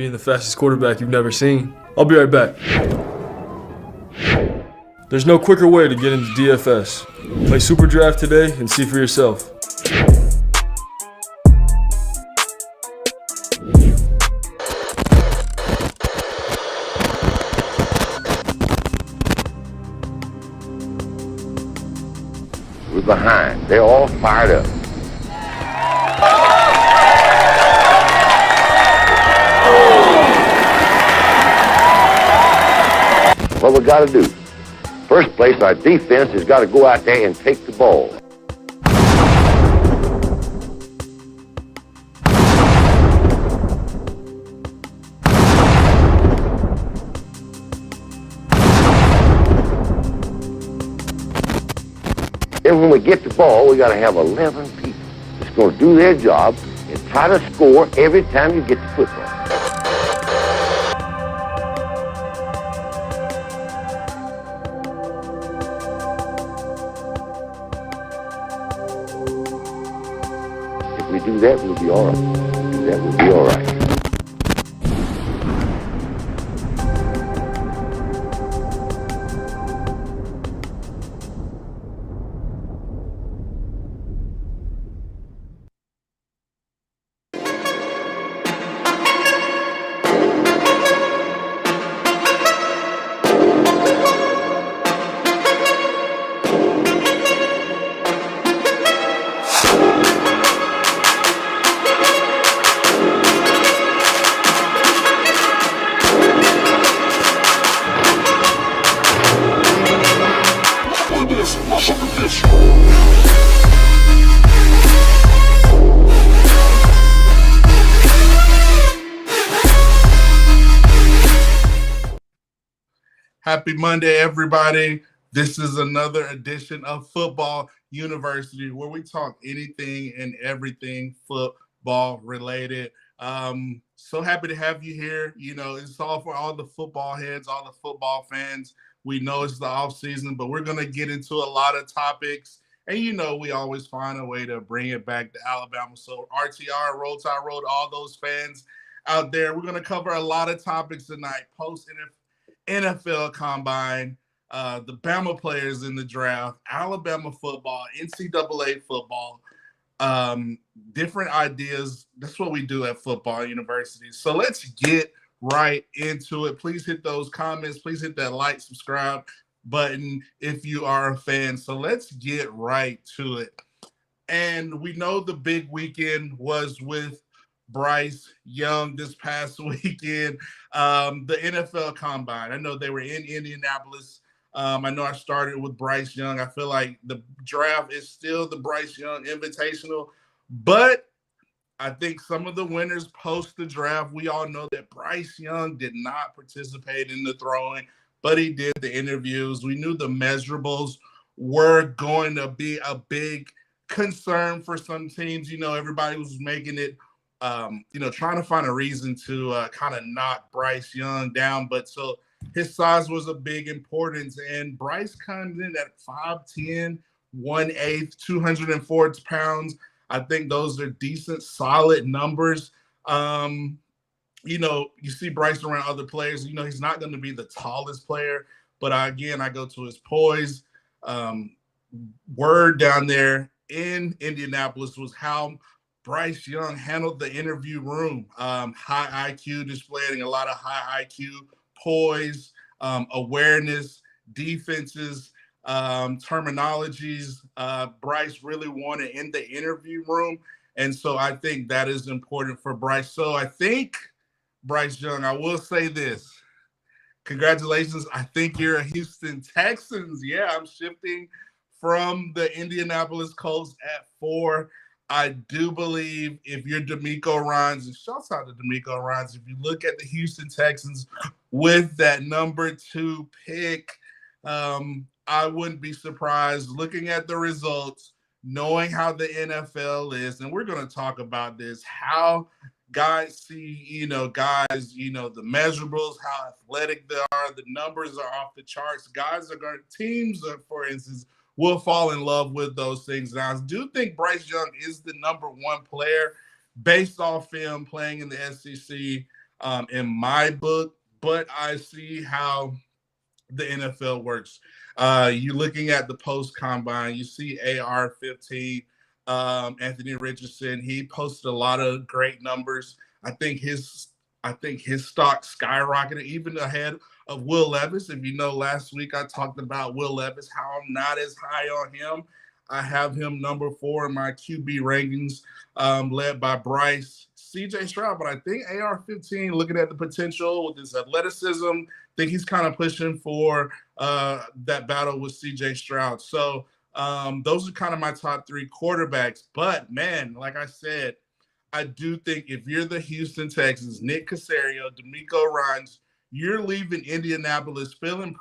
being the fastest quarterback you've never seen. I'll be right back. There's no quicker way to get into DFS. Play Super Draft today and see for yourself. We're behind. They're all fired up. What we got to do? First place, our defense has got to go out there and take the ball. Then when we get the ball, we got to have 11 people that's going to do their job and try to score every time you get the football. If we do that, we'll be all right. Do that, we'll be all right. Happy Monday, everybody. This is another edition of Football University where we talk anything and everything football related. So happy to have you here. You know, it's all for all the football heads, all the football fans. We know it's the off season, but we're going to get into a lot of topics. And, you know, we always find a way to bring it back to Alabama. So RTR, Roll Tide Road, all those fans out there, we're going to cover a lot of topics tonight. Post NFL Combine, the Bama players in the draft, Alabama football, NCAA football, different ideas. That's what we do at Football University. So let's get right into it. Please hit those comments. Please hit that like, subscribe button if you are a fan. So let's get right to it. And we know the big weekend was with Bryce Young this past weekend, the NFL Combine. I know they were in Indianapolis. I know I started with Bryce Young. I feel like the draft is still the Bryce Young Invitational, but I think some of the winners post the draft, we all know that Bryce Young did not participate in the throwing, but he did the interviews. We knew the measurables were going to be a big concern for some teams. You know, everybody was making it trying to find a reason to kind of knock Bryce Young down. But so his size was a big importance. And Bryce comes in at 5'10", 1/8, 204 pounds. I think those are decent, solid numbers. You know, you see Bryce around other players. You know, he's not going to be the tallest player. But I go to his poise. Word down there in Indianapolis was how Bryce Young handled the interview room. High IQ, displaying a lot of high IQ, poise, awareness, defenses, terminologies. Bryce really wanted in the interview room. And so I think that is important for Bryce. So I think, Bryce Young, I will say this. Congratulations. I think you're a Houston Texans. Yeah, I'm shifting from the Indianapolis Colts at 4. I do believe if you're D'Amico Ryans, and shouts out to D'Amico Ryans, if you look at the Houston Texans with that number 2 pick, I wouldn't be surprised looking at the results, knowing how the NFL is, and we're going to talk about this, how guys see, the measurables, how athletic they are, the numbers are off the charts. Teams, for instance, will fall in love with those things. Now, I do think Bryce Young is the number 1 player based off him playing in the SEC. in my book, but I see how the NFL works. You looking at the post combine, you see AR-15, Anthony Richardson. He posted a lot of great numbers. I think his stock skyrocketed even ahead of Will Levis. If you know, last week I talked about Will Levis, how I'm not as high on him. I have him number 4 in my QB rankings, led by Bryce, CJ Stroud. But I think AR-15, looking at the potential with his athleticism, I think he's kind of pushing for that battle with CJ Stroud. So those are kind of my top 3 quarterbacks. But, man, like I said, I do think if you're the Houston Texans, Nick Caserio, DeMeco Ryans, you're leaving Indianapolis feeling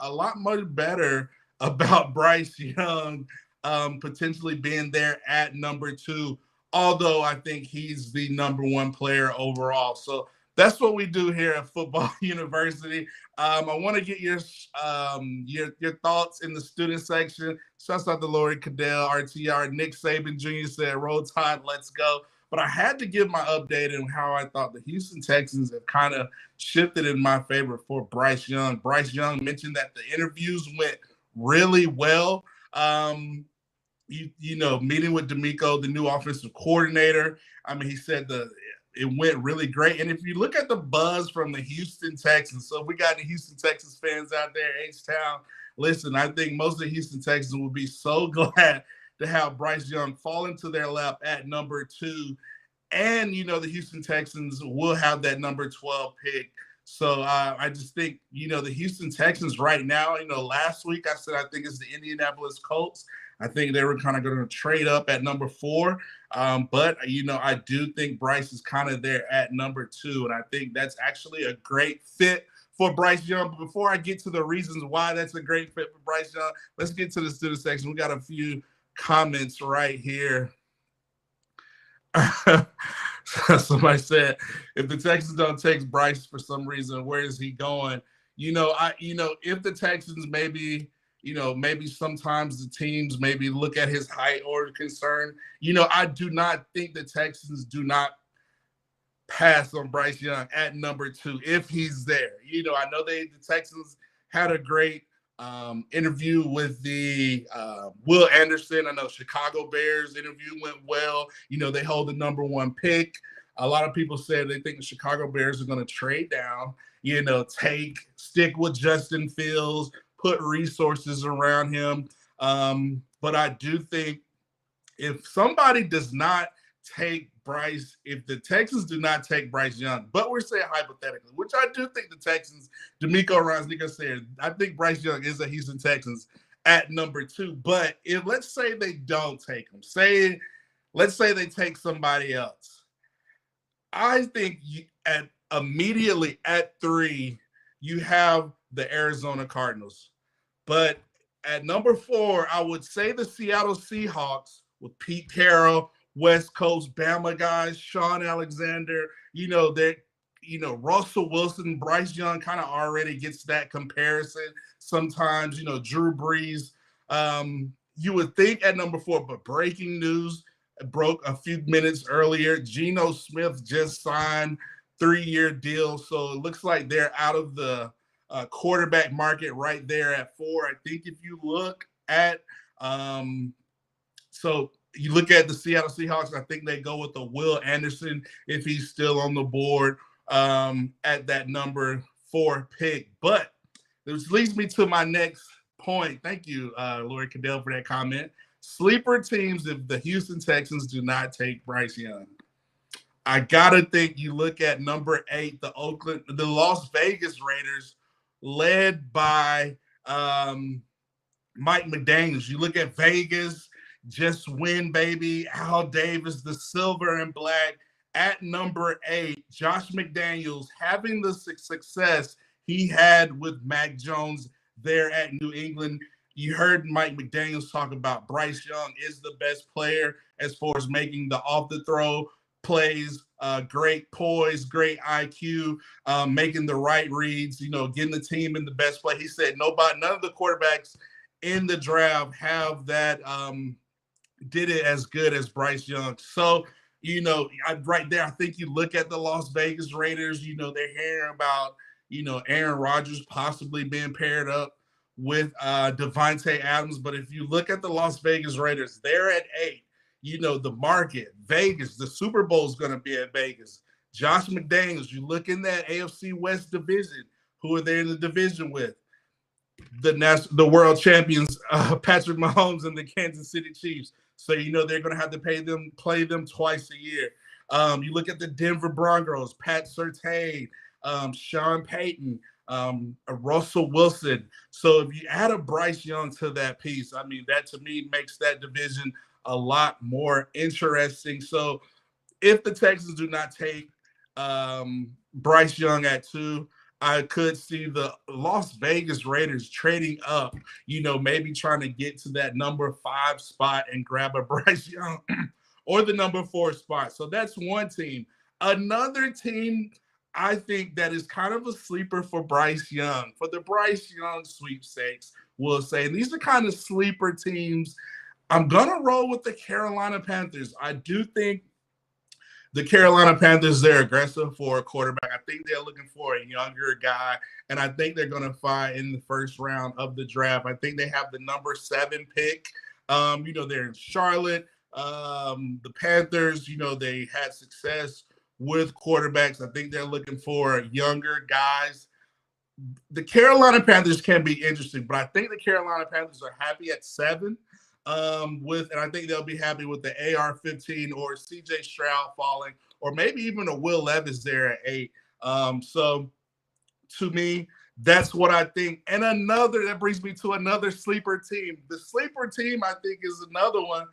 a lot much better about Bryce Young potentially being there at number 2, although I think he's the number 1 player overall. So that's what we do here at Football University. I want to get your thoughts in the student section. Shouts out to Lori Caddell, RTR. Nick Saban Jr. said, "Roll Tide, let's go." But I had to give my update on how I thought the Houston Texans have kind of shifted in my favor for Bryce Young. Bryce Young mentioned that the interviews went really well. Meeting with DeMeco, the new offensive coordinator. I mean, he said it went really great. And if you look at the buzz from the Houston Texans, so if we got the Houston Texans fans out there, H-Town, listen, I think most of the Houston Texans will be so glad to have Bryce Young fall into their lap at number 2. And, the Houston Texans will have that number 12 pick. So I just think, the Houston Texans right now, last week I said I think it's the Indianapolis Colts. I think they were kind of going to trade up at number 4. But, I do think Bryce is kind of there at number 2. And I think that's actually a great fit for Bryce Young. But before I get to the reasons why that's a great fit for Bryce Young, let's get to the student section. We got a few comments right here. Somebody said, if the Texans don't take Bryce for some reason, where is he going? If the Texans maybe sometimes the teams maybe look at his height or concern. I do not think the Texans do not pass on Bryce Young at number 2 if he's there. I know the Texans had a great interview with the Will Anderson. I know Chicago Bears interview went well. They hold the number 1 pick. A lot of people said they think the Chicago Bears are going to trade down, stick with Justin Fields, put resources around him. But I do think if somebody does not take Bryce, if the Texans do not take Bryce Young, but we're saying hypothetically, which I do think the Texans, DeMeco Ryans, Nico said, I think Bryce Young is a Houston Texans at number 2. But if let's say they don't take him, let's say they take somebody else, I think immediately at 3, you have the Arizona Cardinals. But at number 4, I would say the Seattle Seahawks with Pete Carroll, West Coast Bama guys, Sean Alexander, Russell Wilson, Bryce Young kind of already gets that comparison. Sometimes, Drew Brees. You would think at number 4, but breaking news broke a few minutes earlier. Geno Smith just signed 3-year deal. So it looks like they're out of the quarterback market right there at 4. I think if you look at you look at the Seattle Seahawks, I think they go with the Will Anderson if he's still on the board at that number 4 pick. But this leads me to my next point. Thank you, Lori Caddell, for that comment. Sleeper teams if the Houston Texans do not take Bryce Young. I got to think you look at number 8, the Las Vegas Raiders, led by Mike McDaniels. You look at Vegas, just win, baby. Al Davis, the silver and black at number 8. Josh McDaniels having the success he had with Mac Jones there at New England. You heard Mike McDaniels talk about Bryce Young is the best player as far as making the off-the-throw plays, great poise, great IQ, making the right reads, getting the team in the best play. He said none of the quarterbacks in the draft have that did it as good as Bryce Young. So Right there, I think you look at the Las Vegas Raiders, they're hearing about, Aaron Rodgers possibly being paired up with Devontae Adams. But if you look at the Las Vegas Raiders, they're at 8. The market, Vegas, the Super Bowl is going to be at Vegas. Josh McDaniels, you look in that AFC West division, who are they in the division with? The world champions, Patrick Mahomes and the Kansas City Chiefs. So they're going to have to play them twice a year. You look at the Denver Broncos, Pat Surtain, Sean Payton, Russell Wilson. So if you add a Bryce Young to that piece, I mean, that to me makes that division a lot more interesting. So if the Texans do not take Bryce Young at 2, I could see the Las Vegas Raiders trading up, maybe trying to get to that number 5 spot and grab a Bryce Young or the number 4 spot. So that's one team. Another team I think that is kind of a sleeper for Bryce Young, for the Bryce Young sweepstakes, we'll say. And these are kind of sleeper teams. I'm going to roll with the Carolina Panthers. I do think the Carolina Panthers, they're aggressive for a quarterback. I think they're looking for a younger guy, and I think they're going to find in the first round of the draft. I think they have the number 7 pick. They're in Charlotte. The Panthers, they had success with quarterbacks. I think they're looking for younger guys. The Carolina Panthers can be interesting, but I think the Carolina Panthers are happy at 7. And I think they'll be happy with the AR-15 or CJ Stroud falling, or maybe even a Will Levis there at 8. So to me, that's what I think. And that brings me to another sleeper team. The sleeper team, I think, is another one,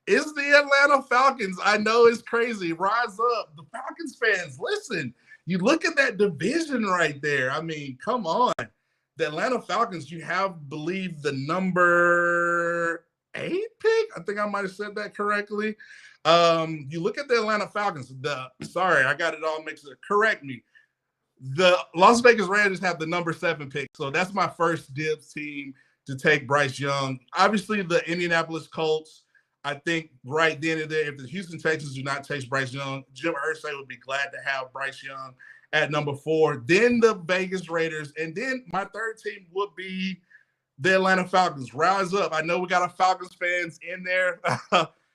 is the Atlanta Falcons. I know it's crazy. Rise up. The Falcons fans, listen, you look at that division right there. I mean, come on. The Atlanta Falcons, you have, believe, the number 8 pick. I think I might have said that correctly. You look at the Atlanta Falcons. I got it all mixed up. Correct me. The Las Vegas Raiders have the number 7 pick. So that's my first dibs team to take Bryce Young. Obviously, the Indianapolis Colts, I think right then and there, if the Houston Texans do not take Bryce Young, Jim Irsay would be glad to have Bryce Young at number 4. Then the Vegas Raiders. And then my third team would be the Atlanta Falcons. Rise up. I know we got a Falcons fans in there.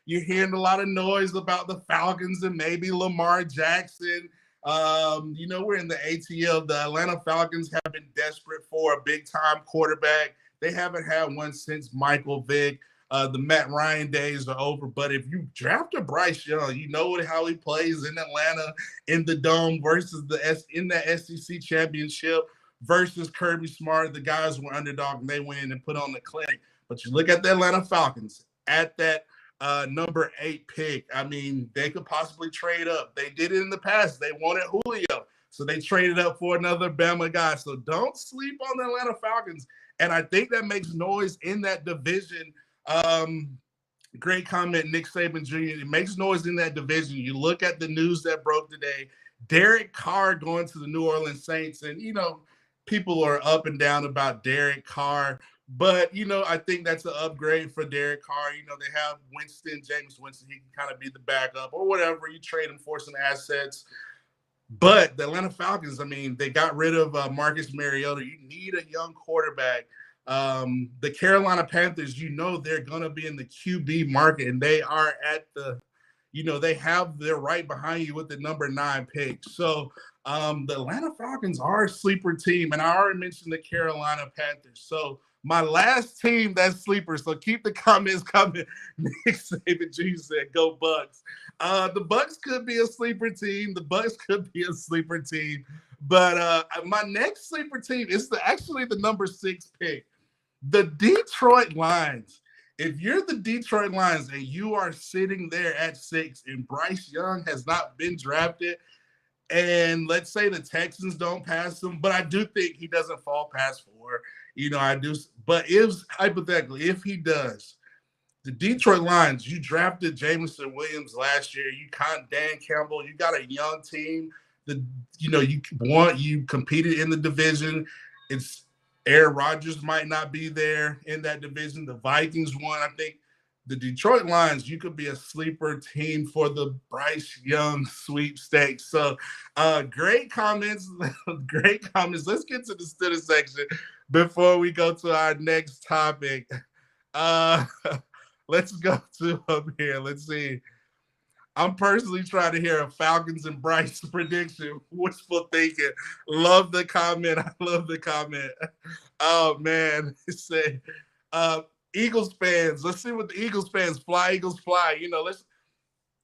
You're hearing a lot of noise about the Falcons and maybe Lamar Jackson. We're in the ATL. The Atlanta Falcons have been desperate for a big-time quarterback. They haven't had one since Michael Vick. The Matt Ryan days are over. But if you draft a Bryce Young, you know how he plays in Atlanta in the Dome versus in the SEC championship versus Kirby Smart. The guys were underdog and they went in and put on the clinic. But you look at the Atlanta Falcons at that number 8 pick. I mean, they could possibly trade up. They did it in the past. They wanted Julio, so they traded up for another Bama guy. So don't sleep on the Atlanta Falcons. And I think that makes noise in that division. Great comment, Nick Saban Jr. It makes noise in that division. You look at the news that broke today, Derek Carr going to the New Orleans Saints. And, people are up and down about Derek Carr. But, I think that's an upgrade for Derek Carr. They have James Winston. He can kind of be the backup or whatever. You trade him for some assets. But the Atlanta Falcons, I mean, they got rid of Marcus Mariota. You need a young quarterback. The Carolina Panthers, they're going to be in the QB market, and they are at they have their right behind you with the number 9 pick. So the Atlanta Falcons are a sleeper team, and I already mentioned the Carolina Panthers. So my last team that's sleeper, so keep the comments coming. Nick Saban Jr. said, go Bucks. The Bucks could be a sleeper team. But my next sleeper team is actually the number 6 pick. The Detroit Lions. If you're the Detroit Lions and you are sitting there at 6 and Bryce Young has not been drafted, and let's say the Texans don't pass him, but I do think he doesn't fall past 4. I do. But hypothetically, if he does, the Detroit Lions, you drafted Jameson Williams last year. You caught Dan Campbell. You got a young team. You competed in the division. Aaron Rodgers might not be there in that division. The Vikings won. I think the Detroit Lions, you could be a sleeper team for the Bryce Young sweepstakes. So great comments. Great comments. Let's get to the student section before we go to our next topic. Let's go to up here. Let's see. I'm personally trying to hear a Falcons and Bryce prediction. Wishful thinking. Love the comment. I love the comment. Oh, man. Say, Eagles fans. Let's see what the Eagles fans, fly, Eagles, fly.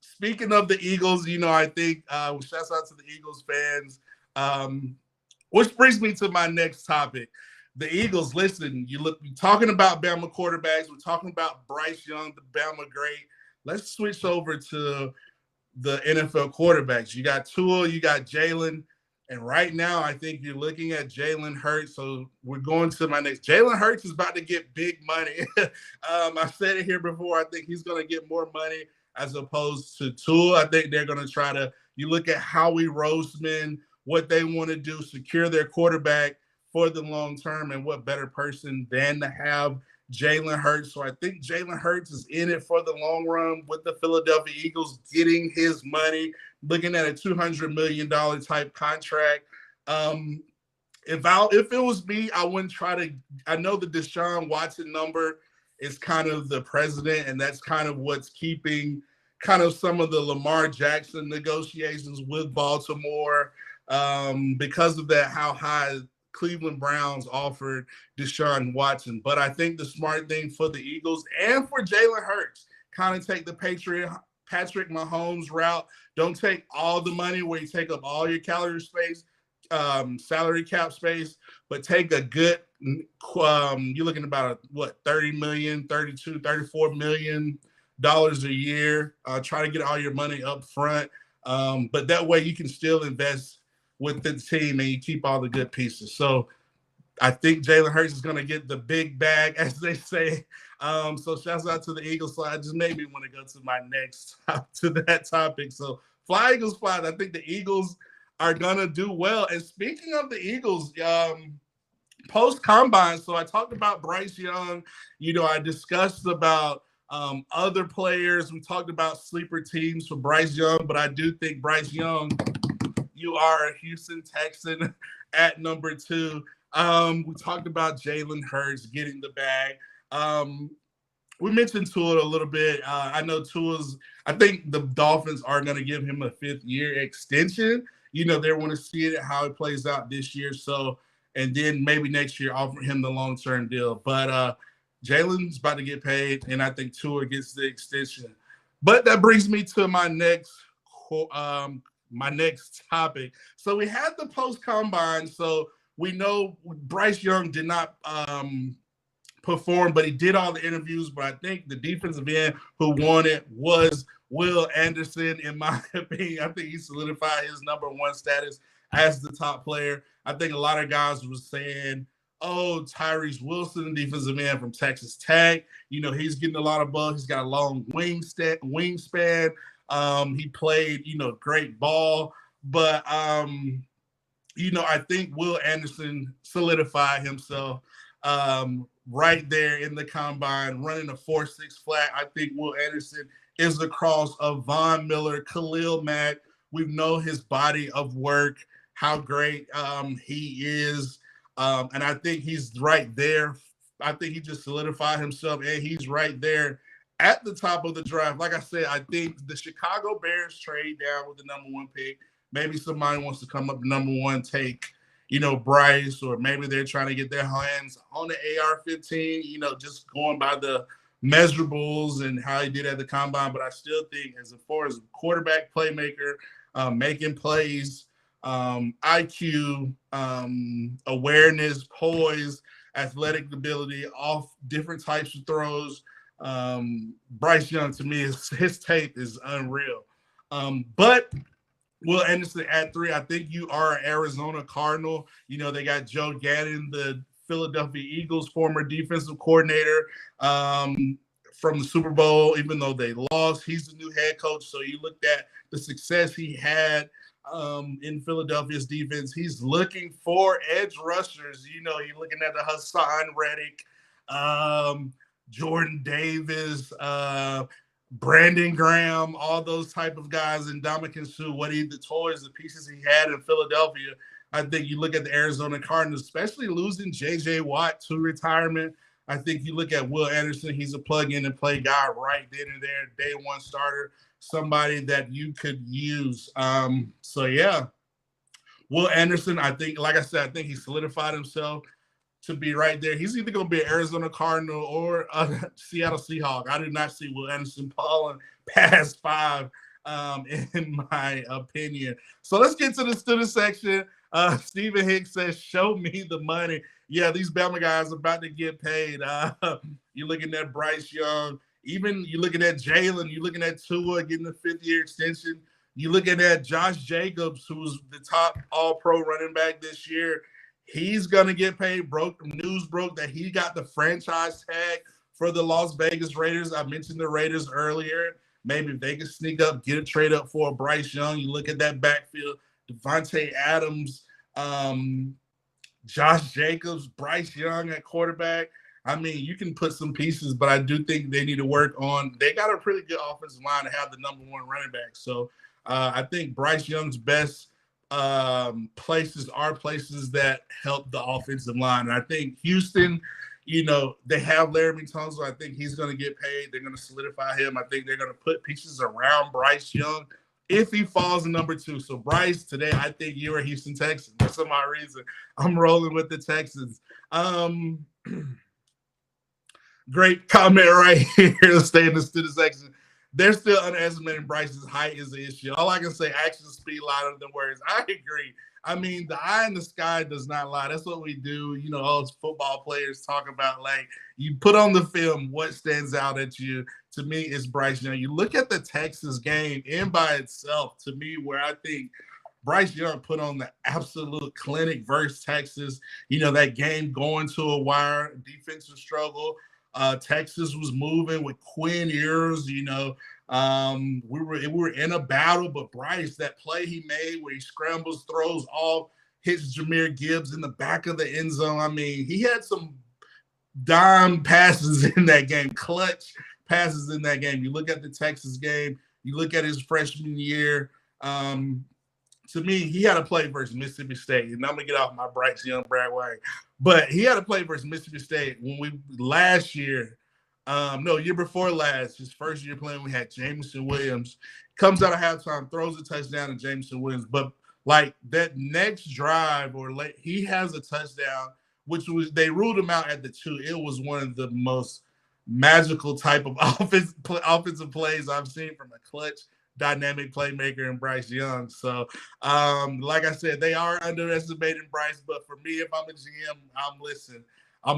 Speaking of the Eagles, I think shouts out to the Eagles fans. Which brings me to my next topic. The Eagles, listen, you're talking about Bama quarterbacks. We're talking about Bryce Young, the Bama great. Let's switch over to the NFL quarterbacks. You got Tua, you got Jalen, and right now I think you're looking at Jalen Hurts. So we're going to my next. Jalen Hurts is about to get big money. I said it here before. I think he's going to get more money as opposed to Tua. I think they're going to try to. You look at Howie Roseman, what they want to do, secure their quarterback for the long term, and what better person than to have Jalen Hurts. So I think Jalen Hurts is in it for the long run with the Philadelphia Eagles, getting his money, looking at a $200 million type contract. If it was me, I wouldn't try to. I know the Deshaun Watson number is kind of the president, and that's kind of what's keeping kind of some of the Lamar Jackson negotiations with Baltimore. Because of that, how high Cleveland Browns offered Deshaun Watson. But I think the smart thing for the Eagles and for Jalen Hurts, kind of take the Patrick Mahomes route. Don't take all the money where you take up all your salary cap space, but take a good, you're looking about $30 million, $32, $34 million a year. Try to get all your money up front. But that way you can still invest with the team and you keep all the good pieces. So I think Jalen Hurts is going to get the big bag, as they say. So shouts out to the Eagles. So I just made me want to go to my next to that topic. So fly, Eagles, fly. I think the Eagles are going to do well. And speaking of the Eagles, post-combine, so I talked about Bryce Young. I discussed about other players. We talked about sleeper teams for Bryce Young, but I do think Bryce Young, you are a Houston Texan at number 2. We talked about Jalen Hurts getting the bag. We mentioned Tua a little bit. I know I think the Dolphins are going to give him a 5th-year extension. They want to see it, how it plays out this year. So, and then maybe next year offer him the long-term deal. But Jalen's about to get paid, and I think Tua gets the extension. But that brings me to my next topic. So we had the post-combine. So we know Bryce Young did not perform, but he did all the interviews. But I think the defensive end who won it was Will Anderson, in my opinion. I think he solidified his number 1 status as the top player. I think a lot of guys were saying, oh, Tyrese Wilson, defensive end from Texas Tech. He's getting a lot of buzz. He's got a long wingspan. He played, great ball. But, I think Will Anderson solidified himself right there in the combine, running a 4.6 flat. I think Will Anderson is the cross of Von Miller, Khalil Mack. We know his body of work, how great he is. And I think he's right there. I think he just solidified himself, and he's right there at the top of the draft. Like I said, I think the Chicago Bears trade down with the number 1 pick. Maybe somebody wants to come up the number 1, take, Bryce, or maybe they're trying to get their hands on the AR-15, just going by the measurables and how he did at the combine. But I still think as far as quarterback playmaker, making plays, IQ, awareness, poise, athletic ability, off different types of throws. Bryce Young, to me, his tape is unreal. But Will Anderson at 3, I think you are an Arizona Cardinal. They got Joe Gannon, the Philadelphia Eagles former defensive coordinator from the Super Bowl, even though they lost. He's the new head coach. So you looked at the success he had in Philadelphia's defense. He's looking for edge rushers. You're looking at the Hassan Reddick, Jordan Davis, Brandon Graham, all those type of guys, and Ndamukong Suh, the toys, the pieces he had in Philadelphia. I think you look at the Arizona Cardinals, especially losing J.J. Watt to retirement. I think you look at Will Anderson, he's a plug-in-and-play guy right then and there, day one starter, somebody that you could use. So, yeah, Will Anderson, I think, like I said, I think he solidified himself to be right there. He's either going to be an Arizona Cardinal or a Seattle Seahawk. I do not see Will Anderson falling past 5, in my opinion. So let's get to the student section. Stephen Hicks says, show me the money. Yeah, these Bama guys are about to get paid. You're looking at Bryce Young. Even you're looking at Jalen. You're looking at Tua getting a 5th-year extension. You're looking at Josh Jacobs, who's the top all-pro running back this year. He's going to get paid. News broke that he got the franchise tag for the Las Vegas Raiders. I mentioned the Raiders earlier. Maybe if they can sneak up, get a trade up for Bryce Young. You look at that backfield, Devontae Adams, Josh Jacobs, Bryce Young at quarterback. I mean, you can put some pieces, but I do think they need to work on – they got a pretty good offensive line to have the number 1 running back. So I think Bryce Young's best places are places that help the offensive line. And I think Houston, they have Laramie Tunsil. I think he's going to get paid. They're going to solidify him. I think they're going to put pieces around Bryce Young if he falls in number 2. So Bryce, today, I think you're a Houston Texan. That's my reason. I'm rolling with the Texans. Great comment right here. Let's stay in the student section. They're still underestimating Bryce's height is the issue. All I can say, actions speak louder than words. I agree. I mean, the eye in the sky does not lie. That's what we do. All those football players talk about, like, you put on the film what stands out at you. To me, it's Bryce Young. You look at the Texas game in by itself, to me, where I think Bryce Young put on the absolute clinic versus Texas. That game going to a wire, defensive struggle. Texas was moving with Quinn Ewers, we were in a battle, but Bryce, that play he made where he scrambles, throws off, hits Jahmyr Gibbs in the back of the end zone. I mean, he had some dime passes in that game, clutch passes in that game. You look at the Texas game, you look at his freshman year. To me, he had to play versus Mississippi State, and I'm going to get off my Bryce Young bandwagon. But he had to play versus Mississippi State year before last, his first year playing, we had Jameson Williams. Comes out of halftime, throws a touchdown to Jameson Williams. But, like, that next drive he has a touchdown, which was – they ruled him out at the 2. It was one of the most magical type of offensive plays I've seen from a clutch – dynamic playmaker in Bryce Young. So, like I said, they are underestimating Bryce. But for me, if I'm a GM, I'm going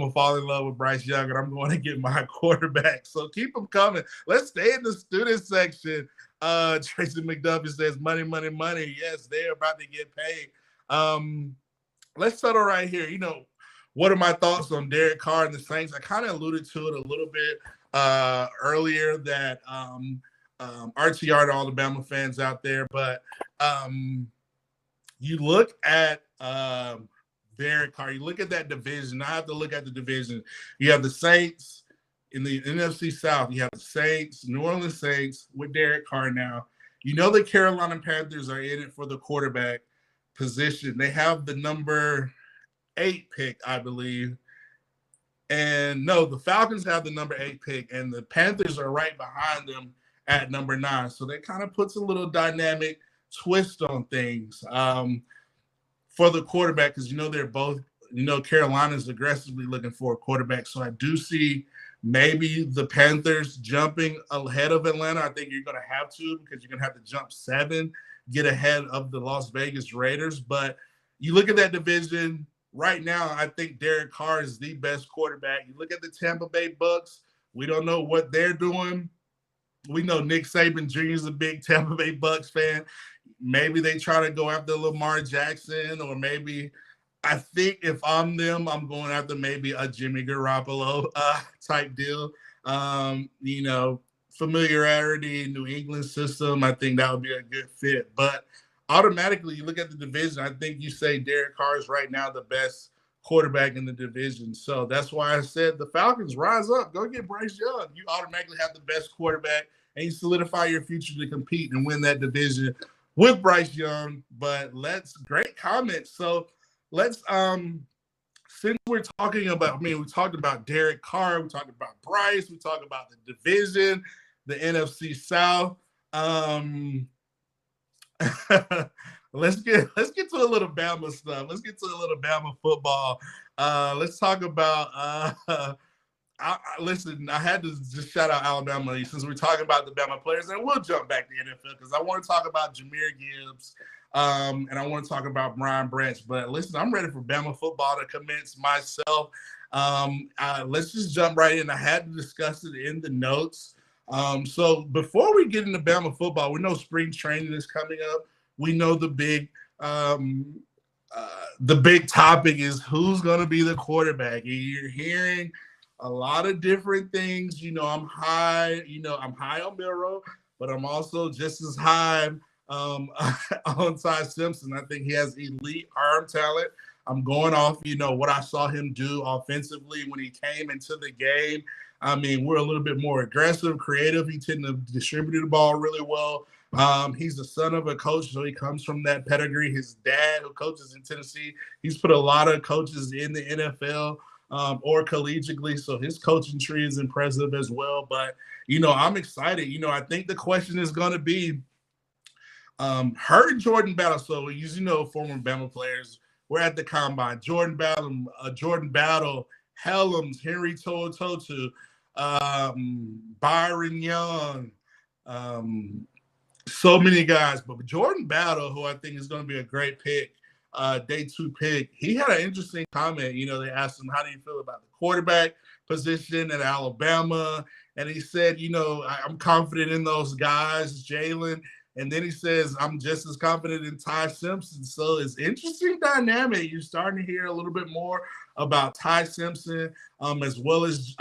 to fall in love with Bryce Young, and I'm going to get my quarterback. So keep them coming. Let's stay in the student section. Tracy McDuffie says, money, money, money. Yes, they're about to get paid. Let's settle right here. What are my thoughts on Derek Carr and the Saints? I kind of alluded to it a little bit earlier that RTR to all the Bama fans out there, but you look at Derek Carr, you look at that division. I have to look at the division. You have the Saints in the NFC South. You have the Saints, New Orleans Saints with Derek Carr now. The Carolina Panthers are in it for the quarterback position. They have the number 8 pick, I believe. And no, the Falcons have the number 8 pick, and the Panthers are right behind them at number 9. So that kind of puts a little dynamic twist on things for the quarterback, because they're both, Carolina's aggressively looking for a quarterback. So I do see maybe the Panthers jumping ahead of Atlanta. I think you're going to have to, because you're going to have to jump 7, get ahead of the Las Vegas Raiders. But you look at that division right now, I think Derek Carr is the best quarterback. You look at the Tampa Bay Bucks, we don't know what they're doing. We know Nick Saban Jr. is a big Tampa Bay Bucks fan. Maybe they try to go after Lamar Jackson, or maybe I think if I'm them, I'm going after maybe a Jimmy Garoppolo type deal. Familiarity, New England system, I think that would be a good fit. But automatically, you look at the division, I think you say Derek Carr is right now the best quarterback in the division. So that's why I said the Falcons, rise up, go get Bryce Young. You automatically have the best quarterback, and you solidify your future to compete and win that division with Bryce Young. But great comments. So let's since we're talking about, we talked about Derek Carr, we talked about Bryce, we talked about the division, the NFC South. Let's get to a little Bama stuff. Let's get to a little Bama football. Let's talk about. Listen, I had to just shout out Alabama since we're talking about the Bama players, and we'll jump back to the NFL because I want to talk about Jahmyr Gibbs, and I want to talk about Brian Branch. But listen, I'm ready for Bama football to commence myself. Let's just jump right in. I had to discuss it in the notes. So before we get into Bama football, we know spring training is coming up. We know the big topic is who's going to be the quarterback. You're hearing a lot of different things. I'm high on Miro, but I'm also just as high on Ty Simpson. I think he has elite arm talent. I'm going off, what I saw him do offensively when he came into the game. We're a little bit more aggressive, creative. He tended to distribute the ball really well. He's the son of a coach, so he comes from that pedigree. His dad, who coaches in Tennessee, he's put a lot of coaches in the NFL or collegiately, so his coaching tree is impressive as well. But, I'm excited. I think the question is going to be her and Jordan Battle. So we use, former Bama players. We're at the combine. Jordan Battle, Helms, Henry To'oTo'o, Byron Young, so many guys. But Jordan Battle, who I think is going to be a great pick, day 2 pick, he had an interesting comment. They asked him, how do you feel about the quarterback position at Alabama? And he said, I'm confident in those guys, Jalen. And then he says, I'm just as confident in Ty Simpson. So it's interesting dynamic. You're starting to hear a little bit more about Ty Simpson, as well as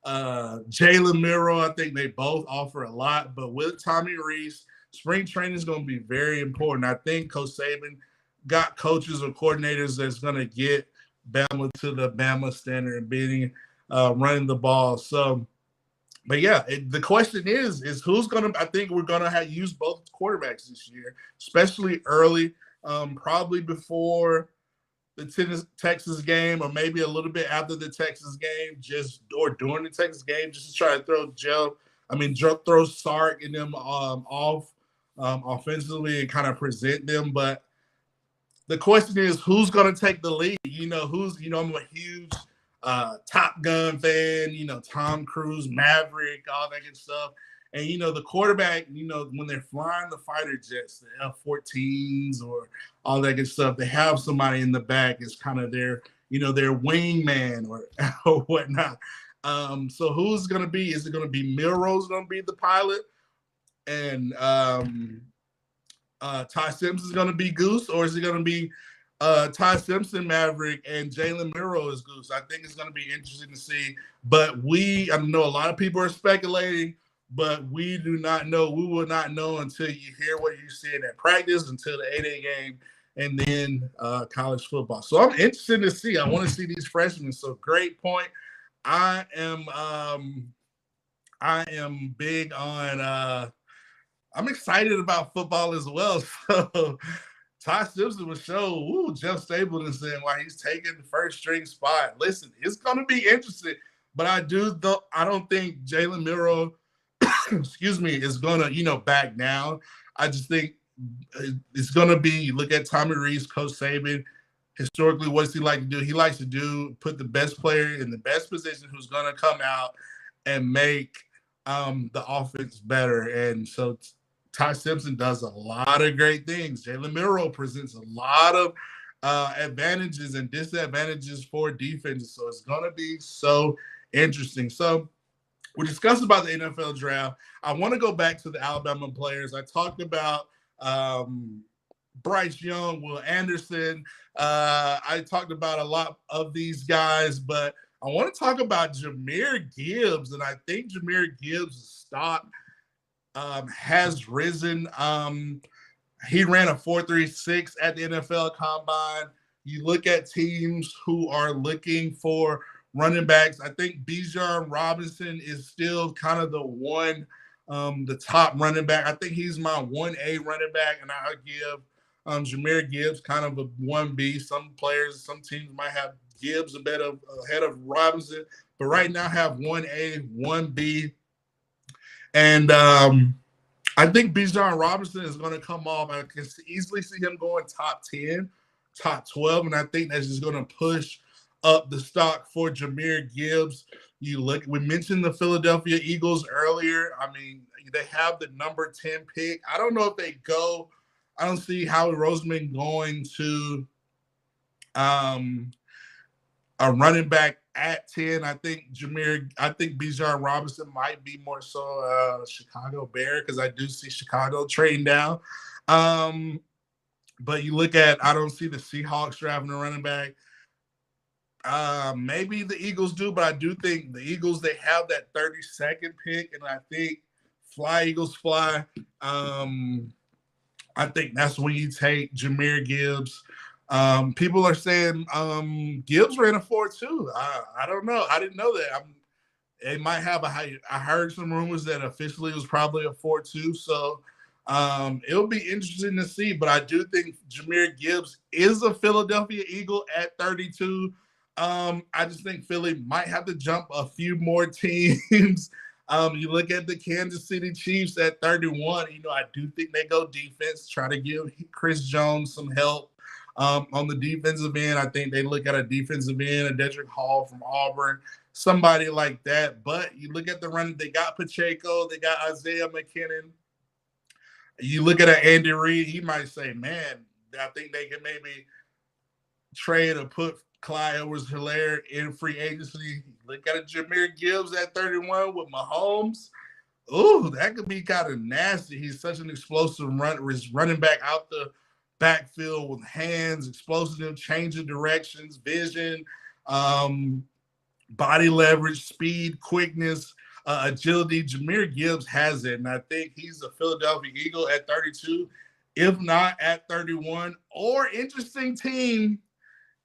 Jalen Miro. I think they both offer a lot. But with Tommy Rees, spring training is going to be very important. I think Coach Saban got coaches or coordinators that's going to get Bama to the Bama standard and being running the ball. So, but yeah, the question is who's going to – I think we're going to use both quarterbacks this year, especially early, probably before the Texas game or maybe a little bit after the Texas game, or during the Texas game, just to try to throw Sark and them off offensively and kind of present them. But the question is who's going to take the lead? I'm a huge – Top Gun fan, Tom Cruise, Maverick, all that good stuff. And, the quarterback, when they're flying the fighter jets, the F-14s or all that good stuff, they have somebody in the back as kind of their wingman or whatnot. So who's going to be? Is it going to be Milrose going to be the pilot? And Ty Simpson's going to be Goose? Or is it going to be Ty Simpson, Maverick, and Jalen Miro is Goose? I think it's going to be interesting to see. But I know a lot of people are speculating, but we do not know. We will not know until you hear what you said at practice, until the 8A game, and then college football. So I'm interested to see. I want to see these freshmen. So great point. I am big on I'm excited about football as well. So Ty Simpson will show Jeff Stapleton saying why he's taking the first string spot. Listen, it's going to be interesting, but I don't think Jalen Miro, is going to, back down. I just think it's going to be, look at Tommy Rees, Coach Saban. Historically, what does he like to do? He likes to put the best player in the best position who's going to come out and make the offense better. And so Ty Simpson does a lot of great things. Jalen Miro presents a lot of advantages and disadvantages for defenses. So it's going to be so interesting. So we discussed about the NFL draft. I want to go back to the Alabama players. I talked about Bryce Young, Will Anderson. I talked about a lot of these guys, but I want to talk about Jahmyr Gibbs. And I think Jahmyr Gibbs' stock has risen. He ran a 4.36 at the NFL Combine. you look at teams who are looking for running backs. I think Bijan Robinson is still kind of the top running back. I think he's my 1A running back, and I'll give Jahmyr Gibbs kind of a 1B. Some teams might have Gibbs ahead of Robinson, but right now have 1A, 1B. And I think Bijan Robinson is going to come off. I can easily see him going top 10, top 12, and I think that's just going to push up the stock for Jahmyr Gibbs. We mentioned the Philadelphia Eagles earlier. I mean, they have the number 10 pick. I don't know if they go. I don't see Howie Roseman going to a running back at 10. I think Bijan Robinson might be more so Chicago Bear, because I do see Chicago trading down. But you look at, I don't see the Seahawks drafting a running back. Maybe the Eagles do, but I do think the Eagles, they have that 32nd pick, and I think fly, Eagles fly. I think that's when you take Jahmyr Gibbs. People are saying Gibbs ran a 4.2. I don't know. I didn't know that. It might have I heard some rumors that officially it was probably a 4.2. So it'll be interesting to see. But I do think Jahmyr Gibbs is a Philadelphia Eagle at 32. I just think Philly might have to jump a few more teams. You look at the Kansas City Chiefs at 31. I do think they go defense, try to give Chris Jones some help. On the defensive end, I think they look at a defensive end, a Dedrick Hall from Auburn, somebody like that. But you look at the run, they got Pacheco, they got Isaiah McKinnon. You look at Andy Reid, he might say, man, I think they can maybe trade or put Clyde Edwards-Helaire in free agency. Look at Jahmyr Gibbs at 31 with Mahomes. Ooh, that could be kind of nasty. He's such an explosive running back out the backfield with hands, explosive, changing directions, vision, body leverage, speed, quickness, agility. Jahmyr Gibbs has it, and I think he's a Philadelphia Eagle at 32, if not at 31. Or interesting team,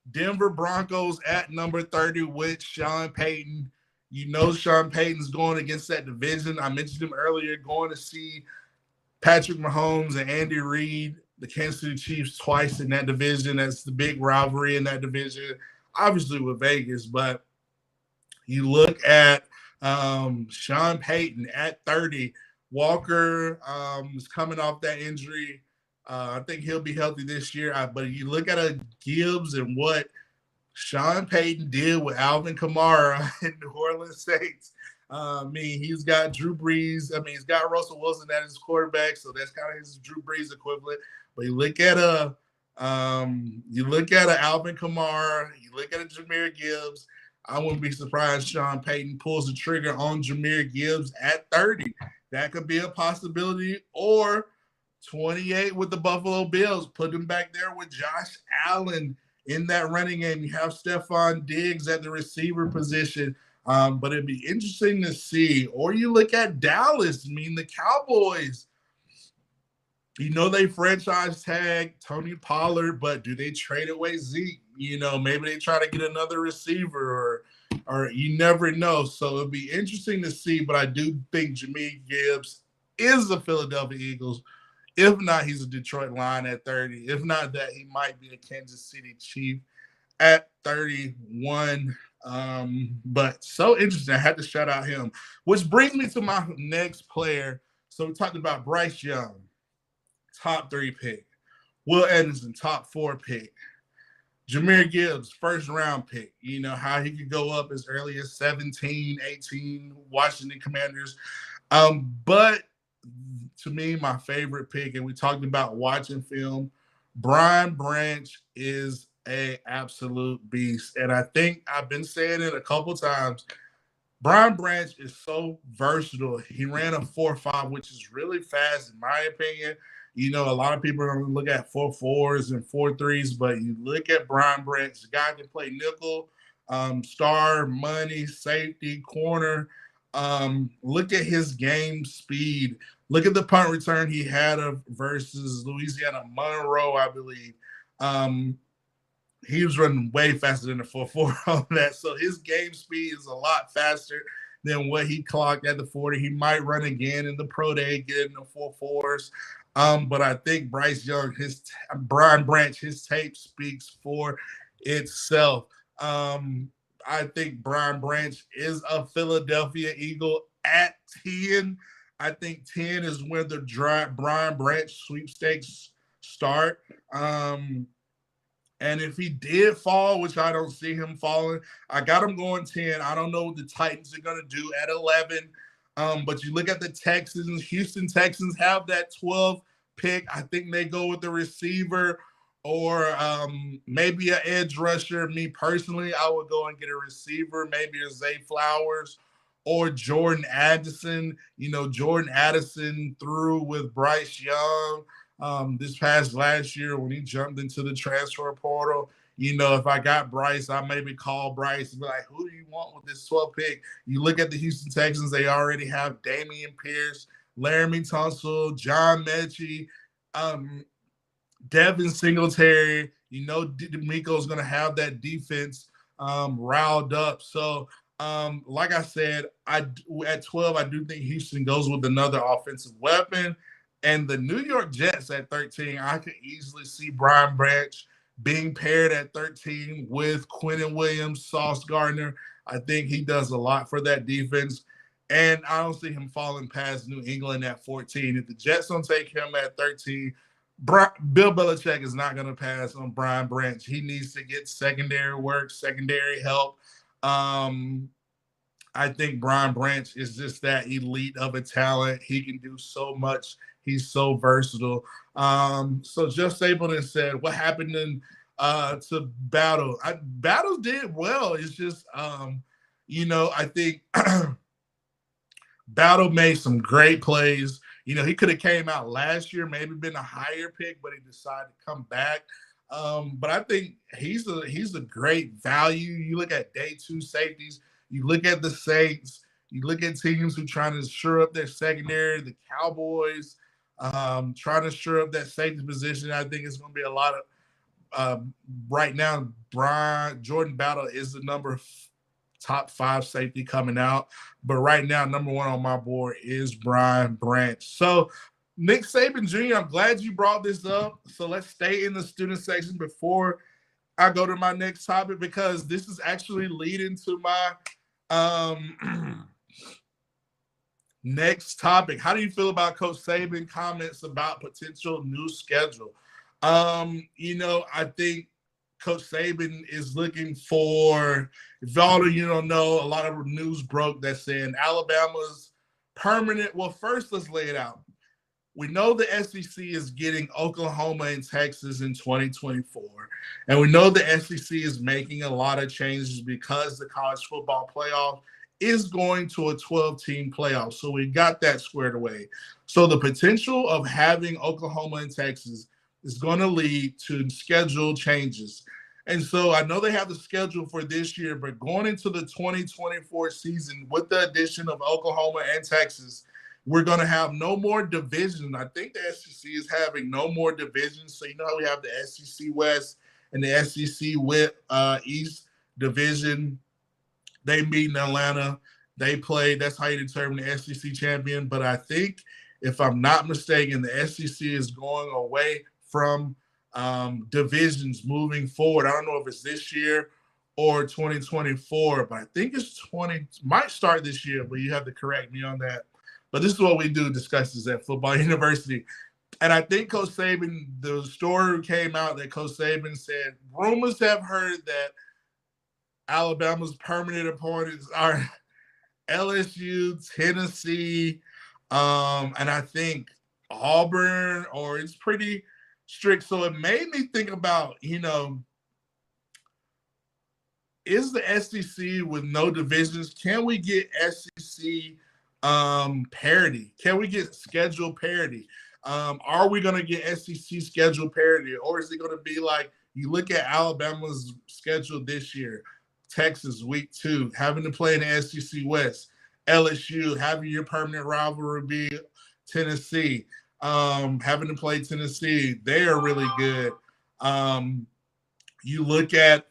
Denver Broncos at number 30 with Sean Payton. Sean Payton's going against that division. I mentioned him earlier, going to see Patrick Mahomes and Andy Reid, the Kansas City Chiefs, twice in that division. That's the big rivalry in that division, obviously with Vegas. But you look at Sean Payton at 30. Walker is coming off that injury. I think he'll be healthy this year. But you look at Gibbs and what Sean Payton did with Alvin Kamara in New Orleans Saints. He's got Drew Brees. He's got Russell Wilson as his quarterback, so that's kind of his Drew Brees equivalent. But you look at Alvin Kamara, you look at Jahmyr Gibbs. I wouldn't be surprised Sean Payton pulls the trigger on Jahmyr Gibbs at 30. That could be a possibility. Or 28 with the Buffalo Bills. Put them back there with Josh Allen in that running game. You have Stephon Diggs at the receiver position. But it'd be interesting to see. Or you look at Dallas. The Cowboys. They franchise tag Tony Pollard, but do they trade away Zeke? Maybe they try to get another receiver, or you never know. So it'd be interesting to see. But I do think Jahmyr Gibbs is a Philadelphia Eagles. If not, he's a Detroit Lion at 30. If not that, he might be a Kansas City Chief at 31. But so interesting. I had to shout out him. Which brings me to my next player. So we talked about Bryce Young, top 3 pick. Will Anderson, top 4 pick. Jahmyr Gibbs, first round pick. How he could go up as early as 17, 18, Washington Commanders. But to me, my favorite pick, and we talked about watching film, Brian Branch is an absolute beast. And I think I've been saying it a couple times. Brian Branch is so versatile. He ran a 4.5, which is really fast in my opinion. A lot of people are going to look at 4.4s and 4.3s, but you look at Brian Branch, the guy can play nickel, star, money, safety, corner. Look at his game speed. Look at the punt return he had versus Louisiana Monroe, I believe. he was running way faster than the 4.4 on that. So his game speed is a lot faster than what he clocked at the 40. He might run again in the pro day, getting the 4.4s. But I think Bryce Young, Brian Branch, his tape speaks for itself. I think Brian Branch is a Philadelphia Eagle at 10. I think 10 is where the Brian Branch sweepstakes start. And if he did fall, which I don't see him falling, I got him going 10. I don't know what the Titans are going to do at 11. But you look at the Texans, Houston Texans have that 12 pick. I think they go with the receiver or maybe an edge rusher. Me personally, I would go and get a receiver, maybe a Zay Flowers or Jordan Addison. You know, Jordan Addison threw with Bryce Young this past last year when he jumped into the transfer portal. You know, if I got Bryce, I maybe call Bryce and be like, who do you want with this 12 pick? You look at the Houston Texans, they already have Damian Pierce, Laramie Tunsil, John Mechie, Devin Singletary. You know, D'Amico's going to have that defense riled up. So, like I said, at 12, I do think Houston goes with another offensive weapon. And the New York Jets at 13, I could easily see Brian Branch being paired at 13 with Quinnen Williams, Sauce Gardner. I think he does a lot for that defense. And I don't see him falling past New England at 14. If the Jets don't take him at 13, Bill Belichick is not going to pass on Brian Branch. He needs to get secondary work, secondary help. I think Brian Branch is just that elite of a talent. He can do so much. He's so versatile. So Jeff Stapleton said, what happened to Battle? Battle did well. It's just, you know, I think Battle made some great plays. You know, he could have came out last year, maybe been a higher pick, but he decided to come back. But I think he's a great value. You look at day 2 safeties. You look at the Saints. You look at teams who are trying to shore up their secondary, the Cowboys, trying to shore up that safety position. I think it's going to be a lot of right now, Jordan Battle is the top 5 safety coming out. But right now, number 1 on my board is Brian Branch. So Nick Saban Jr., I'm glad you brought this up. So let's stay in the student section before I go to my next topic, because this is actually leading to my next topic. How do you feel about Coach Saban comments about potential new schedule? You know, I think Coach Saban is looking for, if y'all you don't know, a lot of news broke that saying Alabama's permanent. Well, first, let's lay it out. We know the SEC is getting Oklahoma and Texas in 2024. And we know the SEC is making a lot of changes because the college football playoff is going to a 12-team playoff. So we got that squared away. So the potential of having Oklahoma and Texas is going to lead to schedule changes. And so I know they have the schedule for this year, but going into the 2024 season with the addition of Oklahoma and Texas, we're going to have no more divisions. I think the SEC is having no more divisions. So you know how we have the SEC West and the SEC East division. They meet in Atlanta. They play. That's how you determine the SEC champion. But I think, if I'm not mistaken, the SEC is going away from divisions moving forward. I don't know if it's this year or 2024, but I think it's might start this year, but you have to correct me on that. But this is what we do, discuss this at Football University. And I think Coach Saban, the story came out that Coach Saban said, rumors have heard that Alabama's permanent opponents are LSU, Tennessee, and I think Auburn, or it's pretty strict. So it made me think about, you know, is the SEC with no divisions, can we get SEC parity? Can we get schedule parity? Are we going to get SEC schedule parity? Or is it going to be like, you look at Alabama's schedule this year, Texas week 2, having to play in the SEC West, LSU having your permanent rivalry be Tennessee, having to play Tennessee. They are really good. You look at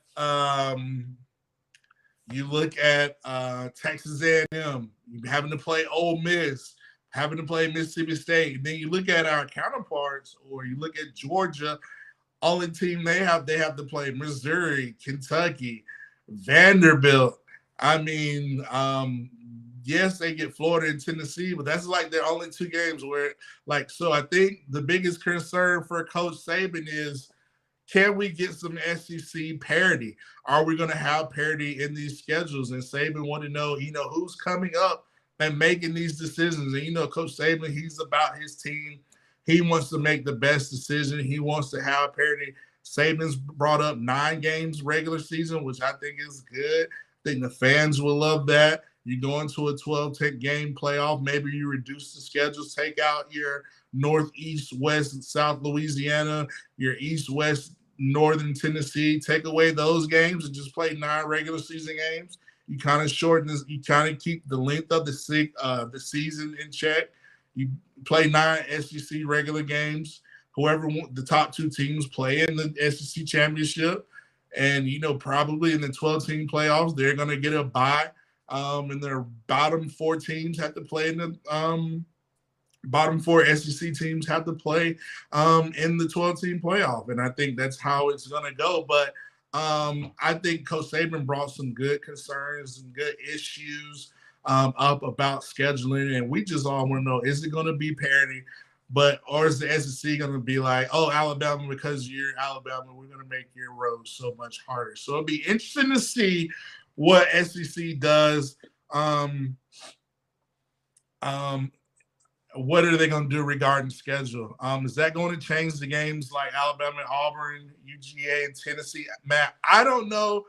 Texas A&M having to play Ole Miss, having to play Mississippi State. And then you look at our counterparts, or you look at Georgia. Only team they have to play Missouri, Kentucky, Vanderbilt. I mean, yes, they get Florida and Tennessee, but that's like their only two games where, like, so I think the biggest concern for Coach Saban is, can we get some SEC parity? Are we going to have parity in these schedules? And Saban want to know, who's coming up and making these decisions. And, Coach Saban, he's about his team. He wants to make the best decision. He wants to have parity. Saban's brought up 9 games regular season, which I think is good. I think the fans will love that. You go into a 12-10 game playoff. Maybe you reduce the schedules, take out your Northeast, West, and South Louisiana, your East, West, Northern Tennessee. Take away those games and just play 9 regular season games. You kind of shorten this. You kind of keep the length of the season in check. You play 9 SEC regular games. Whoever the top 2 teams play in the SEC championship, and probably in the 12-team playoffs, they're going to get a bye. And their bottom 4 teams have to play in the bottom 4 SEC teams have to play in the 12-team playoff. And I think that's how it's going to go. But I think Coach Saban brought some good concerns and good issues up about scheduling. And we just all want to know, is it going to be parity? Or is the SEC going to be like, oh, Alabama, because you're Alabama, we're going to make your road so much harder. So it'll be interesting to see what SEC does. What are they going to do regarding schedule? Is that going to change the games like Alabama, Auburn, UGA, and Tennessee? Matt, I don't know.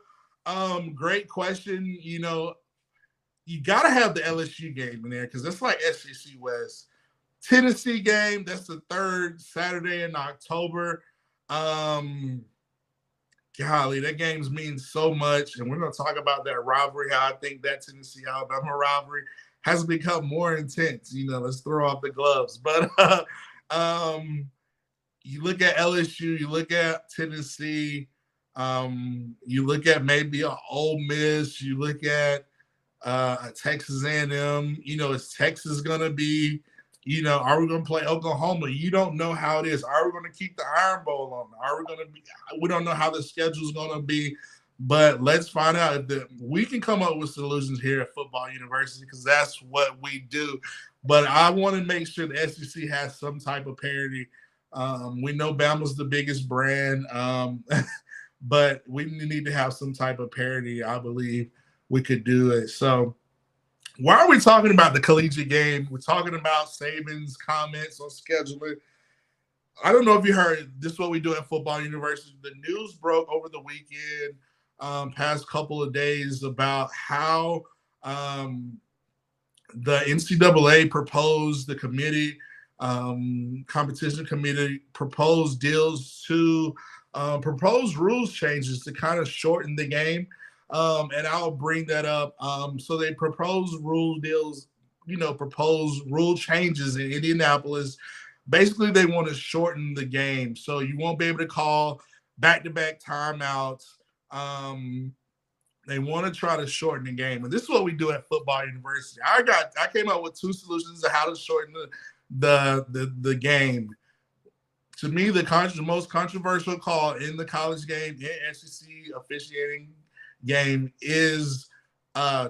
Great question. You got to have the LSU game in there because that's like SEC West. Tennessee game, that's the 3rd Saturday in October. Golly, that games means so much. And we're going to talk about that rivalry, how I think that Tennessee-Alabama rivalry has become more intense. Let's throw off the gloves. But you look at LSU, you look at Tennessee, you look at maybe an Ole Miss, you look at a Texas A&M. Is Texas going to be, are we going to play Oklahoma? You don't know how it is. Are we going to keep the Iron Bowl on? We don't know how the schedule is going to be. But let's find out if we can come up with solutions here at Football University, because that's what we do. But I want to make sure the SEC has some type of parity. We know Bama's the biggest brand, but we need to have some type of parity. I believe we could do it. So why are we talking about the collegiate game? We're talking about Saban's comments on scheduling. I don't know if you heard, this is what we do at Football University. The news broke over the weekend, past couple of days, about how the NCAA proposed, the committee, competition committee proposed deals to propose rules changes to kind of shorten the game. And I'll bring that up. So they proposed rule deals, proposed rule changes in Indianapolis. Basically, they want to shorten the game. So you won't be able to call back-to-back timeouts. They want to try to shorten the game. And this is what we do at Football University. I came up with 2 solutions to how to shorten the game. To me, the most controversial call in the college game, in SEC officiating game, is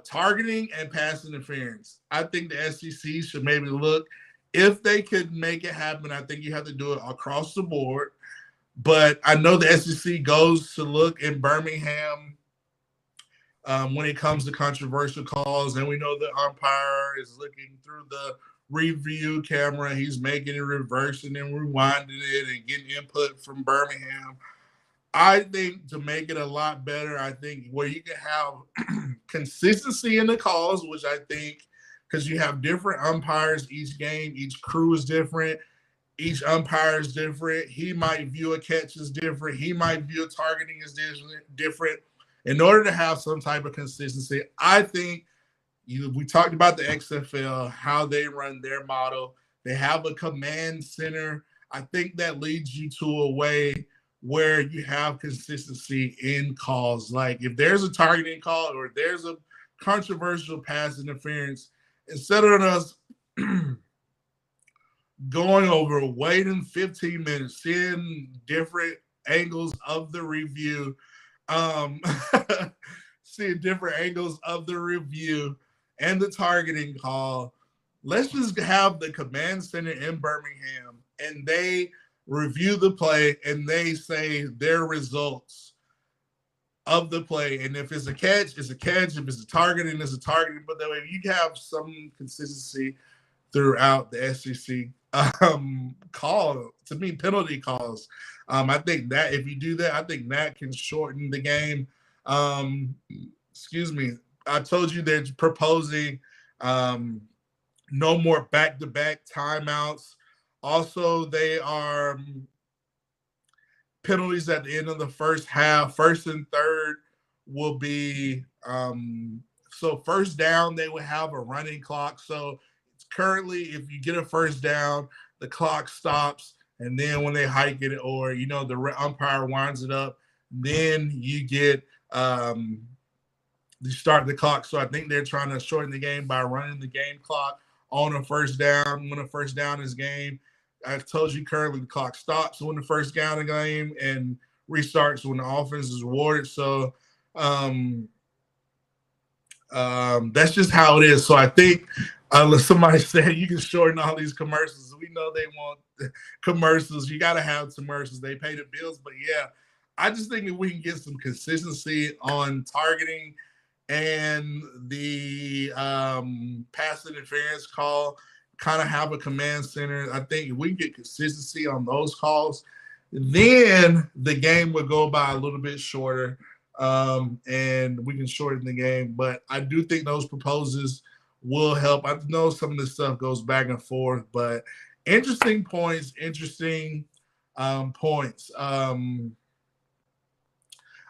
targeting and pass interference. I think the SEC should maybe look, if they could make it happen. I think you have to do it across the board. But I know the SEC goes to look in Birmingham when it comes to controversial calls, and we know the umpire is looking through the review camera. He's making it, reversing and rewinding it, and getting input from Birmingham. I think to make it a lot better, I think where you can have consistency in the calls, which I think, because you have different umpires each game, each crew is different, each umpire is different. He might view a catch as different. He might view a targeting as different. In order to have some type of consistency, I think we talked about the XFL, how they run their model. They have a command center. I think that leads you to a way where you have consistency in calls. Like if there's a targeting call or there's a controversial pass interference, instead of us going over, waiting 15 minutes, seeing different angles of the review, um, seeing different angles of the review and the targeting call, let's just have the command center in Birmingham and they review the play and they say their results of the play. And if it's a catch, it's a catch. If it's a targeting, it's a targeting. But that way you have some consistency throughout the SEC call, to me, penalty calls. I think that if you do that, I think that can shorten the game. Excuse me. I told you they're proposing no more back-to-back timeouts. Also, they are penalties at the end of the first half. First and third will be so first down, they would have a running clock. So currently, if you get a first down, the clock stops, and then when they hike it or, the umpire winds it up, then you get you start the clock. So I think they're trying to shorten the game by running the game clock on a first down. When a first down is game, I told you currently the clock stops when the first down of the game and restarts when the offense is rewarded. So that's just how it is. So I think somebody said you can shorten all these commercials. We know they want commercials. You got to have commercials. They pay the bills. But, yeah, I just think if we can get some consistency on targeting and the pass interference call, kind of have a command center. I think if we can get consistency on those calls, then the game would go by a little bit shorter, and we can shorten the game. But I do think those proposals will help. I know some of this stuff goes back and forth, but interesting points, interesting points.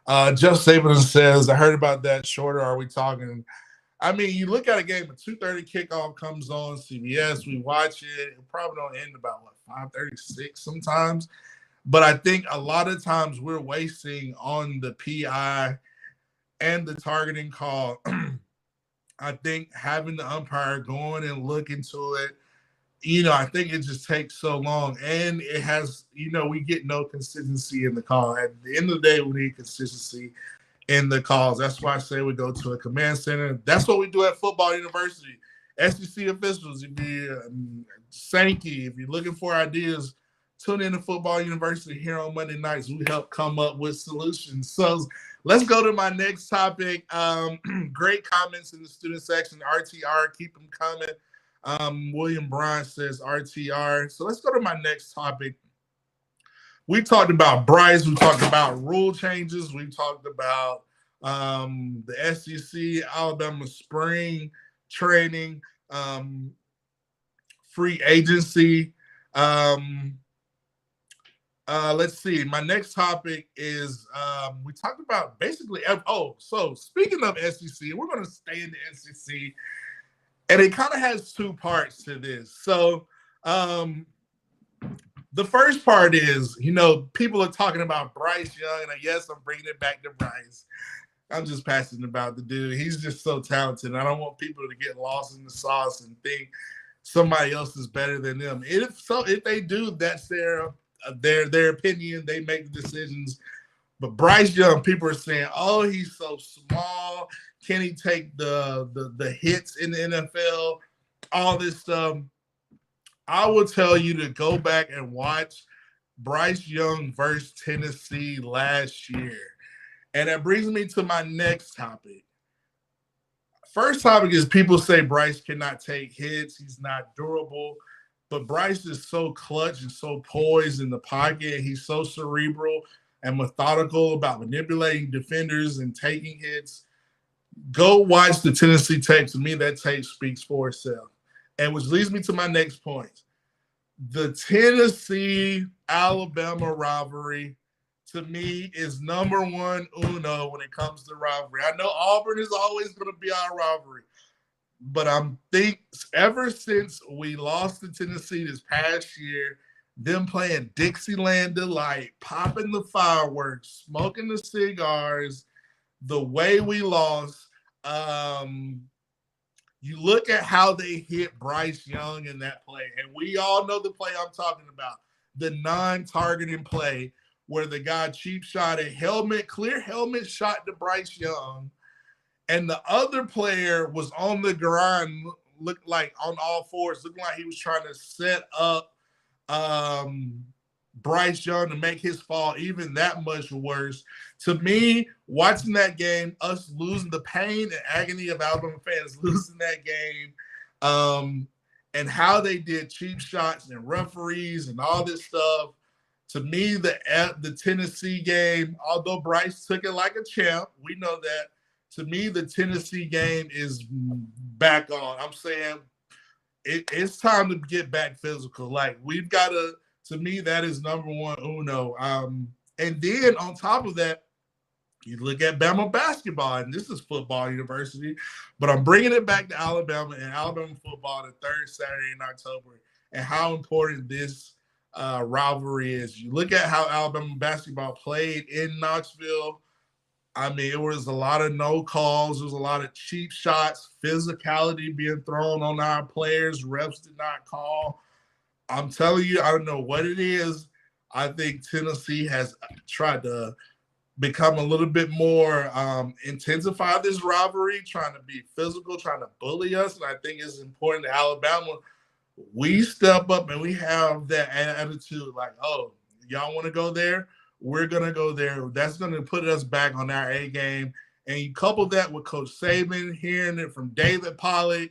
Jeff Saban says, I heard about that shorter. Are we talking? I mean, you look at a game, a 2:30 kickoff comes on CBS. We watch it. It probably don't end about, 5:36 sometimes. But I think a lot of times we're wasting on the PI and the targeting call. I think having the umpire going and look into it, I think it just takes so long. And it has, we get no consistency in the call. At the end of the day, we need consistency in the calls. That's why I say we go to a command center. That's what we do at Football University. SEC officials, if you Sankey, if you're looking for ideas, tune in to Football University here on Monday nights. We help come up with solutions. So let's go to my next topic. Great comments in the student section. RTR, keep them coming. William Bryan says RTR. So let's go to my next topic. We talked about Bryce. We talked about rule changes. We talked about the SEC, Alabama spring training, free agency. Let's see. My next topic is we talked about basically. So speaking of SEC, we're going to stay in the SEC, and it kind of has two parts to this. So the first part is, people are talking about Bryce Young, and yes, I'm bringing it back to Bryce. I'm just passionate about the dude. He's just so talented. I don't want people to get lost in the sauce and think somebody else is better than them. If they do, that's their opinion. They make the decisions. But Bryce Young, people are saying, "Oh, he's so small. Can he take the hits in the NFL?" All this stuff. I will tell you to go back and watch Bryce Young versus Tennessee last year. And that brings me to my next topic. First topic is people say Bryce cannot take hits. He's not durable. But Bryce is so clutch and so poised in the pocket. He's so cerebral and methodical about manipulating defenders and taking hits. Go watch the Tennessee tape. To me, that tape speaks for itself. And which leads me to my next point. The Tennessee-Alabama rivalry, to me, is number one uno when it comes to rivalry. I know Auburn is always going to be our rivalry. But ever since we lost to Tennessee this past year, them playing Dixieland Delight, popping the fireworks, smoking the cigars, the way we lost. You look at how they hit Bryce Young in that play, and we all know the play I'm talking about, the non-targeting play where the guy cheap shot a helmet, clear helmet shot to Bryce Young, and the other player was on the ground, looked like on all fours, looking like he was trying to set up Bryce Young to make his fall even that much worse. To me, watching that game, us losing the pain and agony of Alabama fans losing that game, and how they did cheap shots and referees and all this stuff. To me, the Tennessee game, although Bryce took it like a champ, we know that. To me, the Tennessee game is back on. I'm saying it's time to get back physical. Like, we've got to me, that is number one uno. And then on top of that, you look at Bama basketball, and this is football university, but I'm bringing it back to Alabama and Alabama football the third Saturday in October, and how important this rivalry is. You look at how Alabama basketball played in Knoxville. I mean, it was a lot of no calls. There was a lot of cheap shots, physicality being thrown on our players. Refs did not call. I'm telling you, I don't know what it is. I think Tennessee has tried to become a little bit more intensify this rivalry, trying to be physical, trying to bully us. And I think it's important to Alabama. We step up and we have that attitude like, oh, y'all want to go there? We're going to go there. That's going to put us back on our A game. And you couple that with Coach Saban, hearing it from David Pollock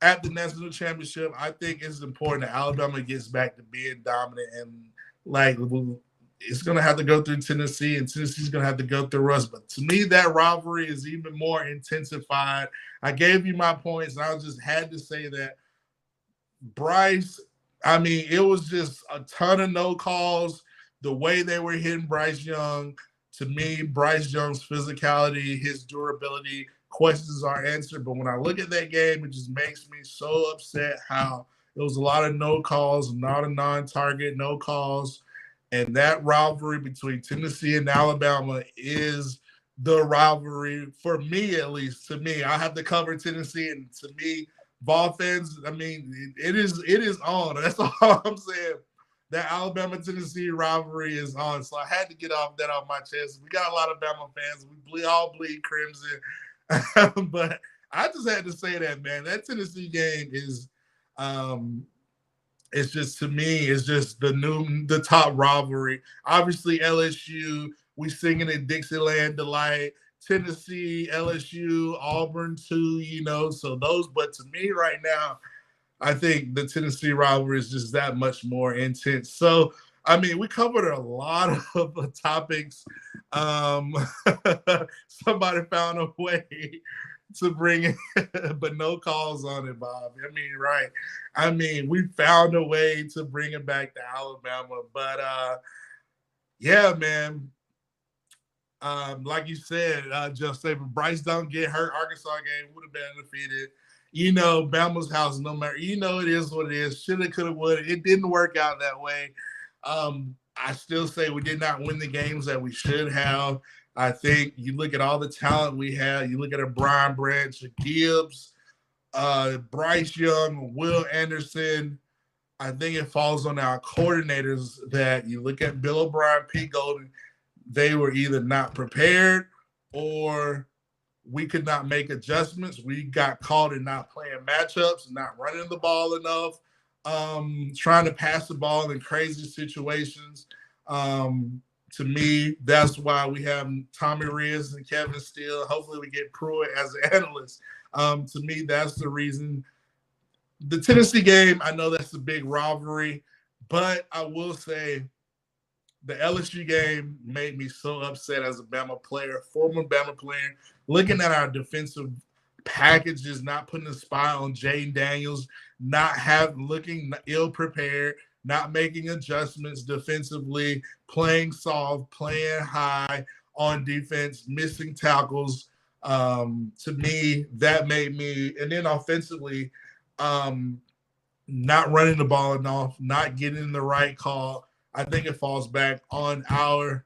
at the national championship, I think it's important that Alabama gets back to being dominant. And, like, it's going to have to go through Tennessee, and Tennessee's going to have to go through us. But to me, that rivalry is even more intensified. I gave you my points, and I just had to say that Bryce, I mean, it was just a ton of no calls. The way they were hitting Bryce Young, to me, Bryce Young's physicality, his durability, questions are answered. But when I look at that game, it just makes me so upset how it was a lot of no calls, not a non-target, no calls. And that rivalry between Tennessee and Alabama is the rivalry, for me at least. To me, I have to cover Tennessee, and to me, ball fans, I mean, it is on. That's all I'm saying. That Alabama-Tennessee rivalry is on. So I had to get off my chest. We got a lot of Bama fans. We all bleed crimson. But I just had to say that, man. That Tennessee game is it's just, to me, it's just the top rivalry. Obviously, LSU, we singing in Dixieland Delight. Tennessee, LSU, Auburn too, you know. So those, but to me right now, I think the Tennessee rivalry is just that much more intense. So, I mean, we covered a lot of topics. Somebody found a way to bring it, but no calls on it, Bob. I mean, right. I mean, we found a way to bring it back to Alabama. But, yeah, man. Like you said, just say, if Bryce don't get hurt, Arkansas game would have been undefeated. You know, Bama's house, no matter, you know, it is what it is. Shoulda, coulda, woulda. It didn't work out that way. I still say we did not win the games that we should have. I think you look at all the talent we had. You look at a Brian Branch, a Gibbs, Bryce Young, Will Anderson. I think it falls on our coordinators that you look at Bill O'Brien, Pete Golden. They were either not prepared or we could not make adjustments. We got caught in not playing matchups, not running the ball enough, trying to pass the ball in crazy situations. To me, that's why we have Tommy Riz and Kevin Steele. Hopefully we get Pruitt as an analyst. To me, that's the reason. The Tennessee game, I know that's a big rivalry, but I will say the LSU game made me so upset as a Bama player, former Bama player, looking at our defensive packages, not putting a spy on Jaden Daniels, looking ill-prepared, not making adjustments defensively, playing soft, playing high on defense, missing tackles. To me, that made me – and then offensively, not running the ball enough, not getting the right call. I think it falls back on our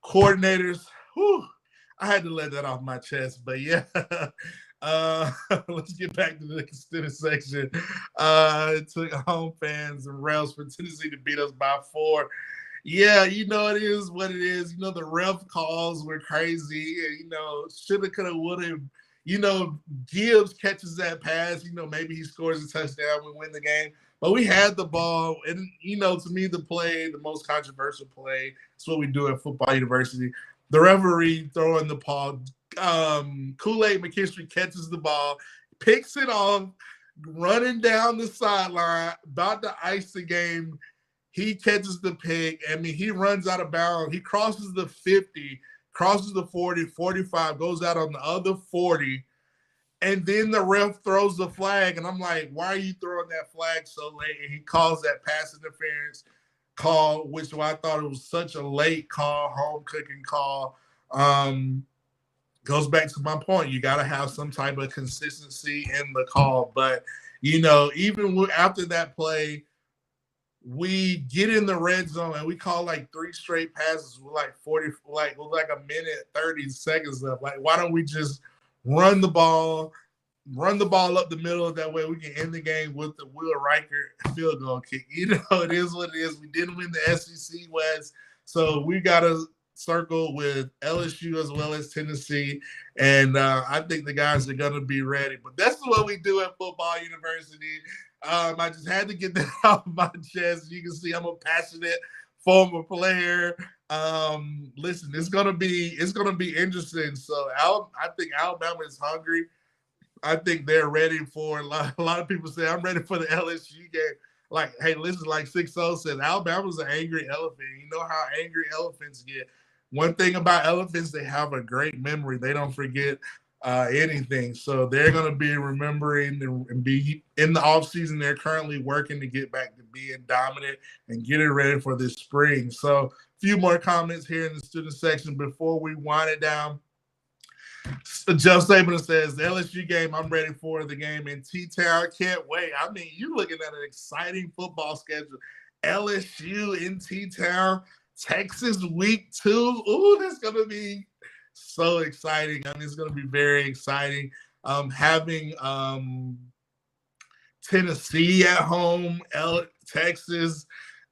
coordinators. Whew, I had to let that off my chest, but yeah. Let's get back to the student section. It took home fans and refs for Tennessee to beat us by 4. Yeah, it is what it is. The ref calls were crazy. Shoulda, coulda, woulda. Gibbs catches that pass. Maybe he scores a touchdown. We win the game. But we had the ball. And, to me, the most controversial play, it's what we do at Football University. The referee throwing the ball. Kool-Aid McKinstry catches the ball, picks it off, running down the sideline, about to ice the game. He catches the pick. He runs out of bounds. He crosses the 50, crosses the 40, 45, goes out on the other 40. And then the ref throws the flag. And I'm like, why are you throwing that flag so late? And he calls that pass interference call, which I thought it was such a late call, home cooking call. Goes back to my point. You got to have some type of consistency in the call. But, even after that play, we get in the red zone and we call like 3 straight passes with like 40, like a minute, 30 seconds left. Like, why don't we just run the ball up the middle? That way we can end the game with the Will Riker field goal kick. It is what it is. We didn't win the SEC West, so we got to circle with LSU as well as Tennessee, and I think the guys are going to be ready. But that's what we do at Football University. I just had to get that off my chest. You can see I'm a passionate former player. Listen, it's gonna be interesting. So I think Alabama is hungry. I think they're ready for a lot of people say I'm ready for the LSU game. Like, hey, listen, like 6-0 said, Alabama's an angry elephant. You know how angry elephants get. One thing about elephants, they have a great memory. They don't forget anything. So they're going to be remembering and be in the offseason. They're currently working to get back to being dominant and getting ready for this spring. So a few more comments here in the student section before we wind it down. Jeff Saban says, the LSU game, I'm ready for the game in T-Town. Can't wait. You're looking at an exciting football schedule. LSU in T-Town, Texas week 2. Ooh, that's going to be so exciting. It's going to be very exciting. Having Tennessee at home, Texas,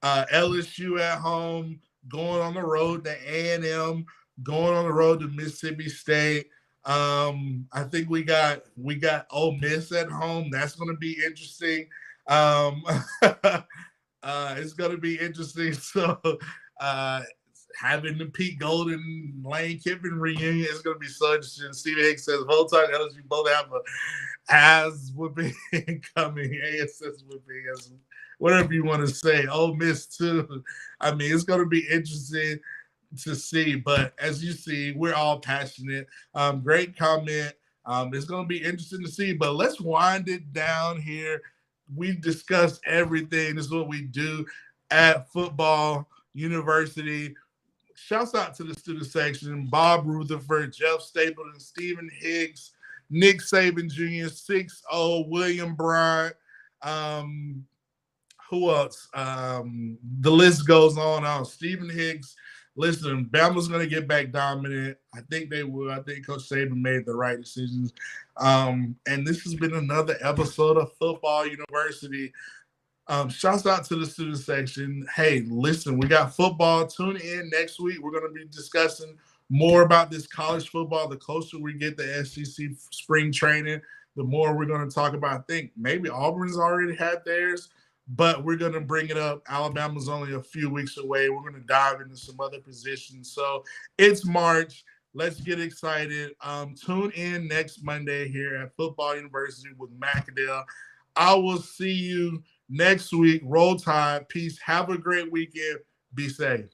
LSU at home, going on the road to A&M, going on the road to Mississippi State. I think we got Ole Miss at home. That's going to be interesting. It's going to be interesting. So having the Pete Golden, Lane Kiffin reunion is going to be so interesting. Stephen Hicks says, Voltron and LSU both have a ass whooping coming. ASS whooping, whatever you want to say. Ole Miss too. It's going to be interesting to see, but as you see, we're all passionate. Great comment. It's going to be interesting to see, but let's wind it down here. We've discussed everything. This is what we do at Football University. Shouts out to the student section: Bob Rutherford, Jeff Stapleton, Stephen Higgs, Nick Saban Jr., 6-0, William Bryant. Who else? The list goes on. Stephen Higgs. Listen, Bama's going to get back dominant. I think they will. I think Coach Saban made the right decisions. And this has been another episode of Football University. Shouts out to the student section. Hey, listen, we got football. Tune in next week. We're going to be discussing more about this college football. The closer we get to SEC spring training, the more we're going to talk about. I think maybe Auburn's already had theirs, but we're going to bring it up. Alabama's only a few weeks away. We're going to dive into some other positions. So it's March. Let's get excited. Tune in next Monday here at Football University with Caddell. I will see you next week. Roll Tide. Peace. Have a great weekend. Be safe.